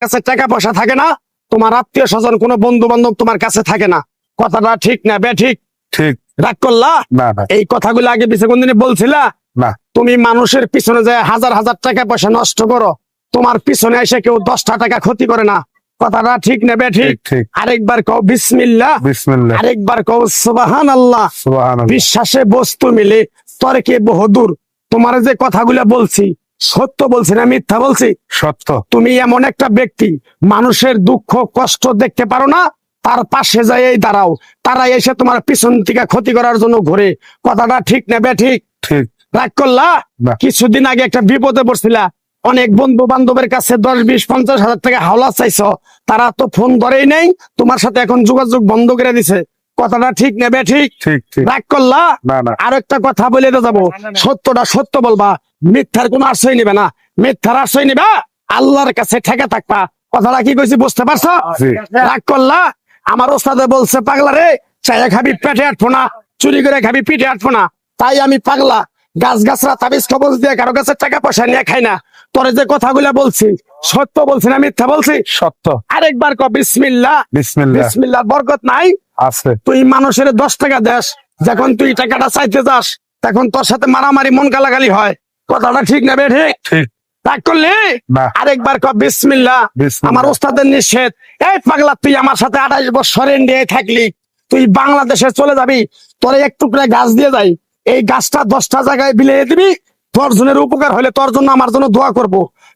কাছে টাকা পয়সা থাকে না, তোমার আত্মীয় স্বজন কোনো বন্ধু বান্ধব তোমার কাছে থাকে না। কথাটা ঠিক না বে ঠিক? ঠিক। রাগ করলা? না না এই কথাগুলো আগে পিছে কোনদিন বলছিলা? না। তুমি মানুষের পিছনে যায় হাজার হাজার টাকা পয়সা নষ্ট করো, তোমার পিছনে এসে কেউ 10টা টাকা ক্ষতি করে না। কথাটা ঠিক না বে ঠিক? ঠিক। আরেকবার কও বিসমিল্লাহ, বিসমিল্লাহ, আরেকবার কও সুবহানাল্লাহ। সুবহানাল্লাহ। বিশ্বাসে বস্তু মিলে তর্কে বহুদূর। তোমার যে কথাগুলো বলছি সত্য বলছি না মিথ্যা বলছি? সত্য। তুমি এমন একটা ব্যক্তি, মানুষের দুঃখ কষ্ট দেখতে পারো না, তার পাশে যাই দাঁড়াও, তারা এসে তোমার পিছন থেকে ক্ষতি করার জন্য ঘুরে। কথাটা ঠিক না বে ঠিক? ঠিক। রাগ করলা? না। কিছুদিন আগে একটা বিপদে পড়ছিলা, অনেক বন্ধু বান্ধবের কাছে 10, 20, 50 হাজার টাকা হাওলা চাইছো, তারা তো ফোন ধরেই নেই, তোমার সাথে এখন যোগাযোগ বন্ধ করে দিছে। কথাটা ঠিক না বে ঠিক? ঠিক ঠিক। রাগ করলা? না না। আর একটা কথা বলে যাবো, সত্যটা সত্য বলবা, মিথ্যার কোনো আশ্রয় নিবে না। মিথ্যার আশ্রয় নিবা, আল্লাহর কাছে ঠেকে থাকবা। কথাটা কি কইছি বুঝতে পারছো? জি। রাগ করলা? আমার ওস্তাদে বলছে পাগলা রে, চাইয়া খাবি পেটে আটবো না, চুরি করে খাবি পিঠে আটবো না। তাই আমি পাগলা, গাছ গাছরা তাবিজ কবজ দিয়ে কারো কাছে টাকা পয়সা নিয়ে খাই না। তোরে যে কথাগুলা বলছি সত্য বলছি না মিথ্যা বলছি? সত্য। আরেকবার ক বিসমিল্লাহ। বিসমিল্লাহ। বিসমিল্লাহ বরকত নাই? আছে। তুই মানুষের 10 টাকা দেস, যখন তুই টাকাটা চাইতে যাস তখন তোর সাথে মারামারি মন গালাগালি হয়। কথাটা ঠিক না বে ঠিক? ঠিক। রাগ করলি? না। আরেকবার ক বিসমিল্লাহ। বিসমিল্লাহ। আমার ওস্তাদের নিষেধ। এই পাগলা, তুই আমার সাথে 28 বছর ইন্ডিয়ায় থাকলি, তুই বাংলাদেশে চলে যাবি, তোর এক টুকরা গাছ দিয়ে যাই, এই গাছটা 10টা জায়গায় বিলিয়ে দিবি, তোর জনের উপকার হলে তোর জন্য আমার জন্য দোয়া করব।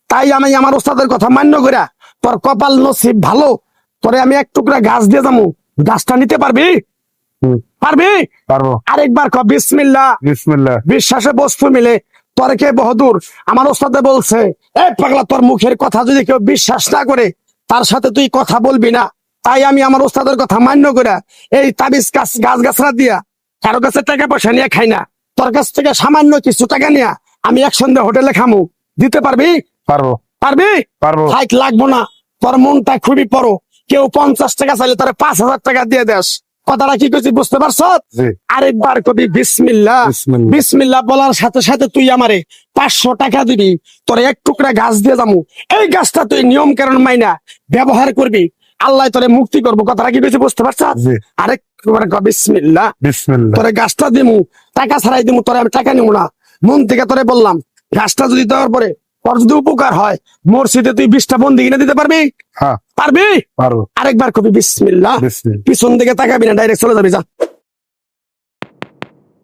তাই আমি আমার ওস্তাদের কথা মান্য করা, তোর কপাল নসিব ভালো, তোরে আমি এক টুকরা গাছ দিয়ে যাবো, গাছটা নিতে পারবি? হুম। পারবি? পারবো। আরেকবার ক বিসমিল্লাহ। বিসমিল্লাহ। বিশ্বাসে বস্তু মিলে তর্কে বহুদূর। আমার ওস্তাদে বলছে, এই পাগলা, তোর মুখের কথা যদি কেউ বিশ্বাস না করে তার সাথে তুই কথা বলবি না। তাই আমি আমার ওস্তাদের কথা মান্য করে এই তাবিজ গাছ গাছরা দিয়া কারো কাছে টাকা পয়সা নিয়ে খাই না। তোর কাছ থেকে সামান্য কিছু টাকা নিয়ে আমি একসঙ্গে হোটেলে খামু, দিতে পারবি? পারবো। পারবি? পারবো। হাইট লাগবো না, তোর মনটা খুবই বড়। কেউ 50 টাকা চাইলে তোর 5,000 টাকা দিয়ে দেস। কথাটা কি করছি বুঝতে পারছ? জি। আরেকবার কবি বিসমিল্লাহ। বিসমিল্লাহ। বিসমিল্লাহ বলার সাথে সাথে তুই আমারে 500 টাকা দিবি, তোর এক টুকরা গাছ দিয়ে যাবো। এই গাছটা তুই নিয়ম কারণ মাইনা ব্যবহার করবি, আল্লাহ তোরে মুক্তি করবো। কথাটা কি কইছি বুঝতে পারছ? জি। আরেকবার ক বিসমিল্লাহ। বিসমিল্লাহ। তোরে গাছটা দিমু, টাকা ছাড়াই দিমু, তোরে আমি টাকা নিবো না, মন থেকে তোরে বললাম। গাছটা যদি দেওয়ার পরে তোর যদি উপকার হয়, মসজিদে তুই 20টা বন্দি কিনে দিতে পারবি? হ্যাঁ পারবি? পারবো। আরেকবার কবি বিসমিল্লাহ। বিসমিল্লাহ। পিছন দিকে তাকাবি না, ডাইরেক্ট চলে যাবি, যা।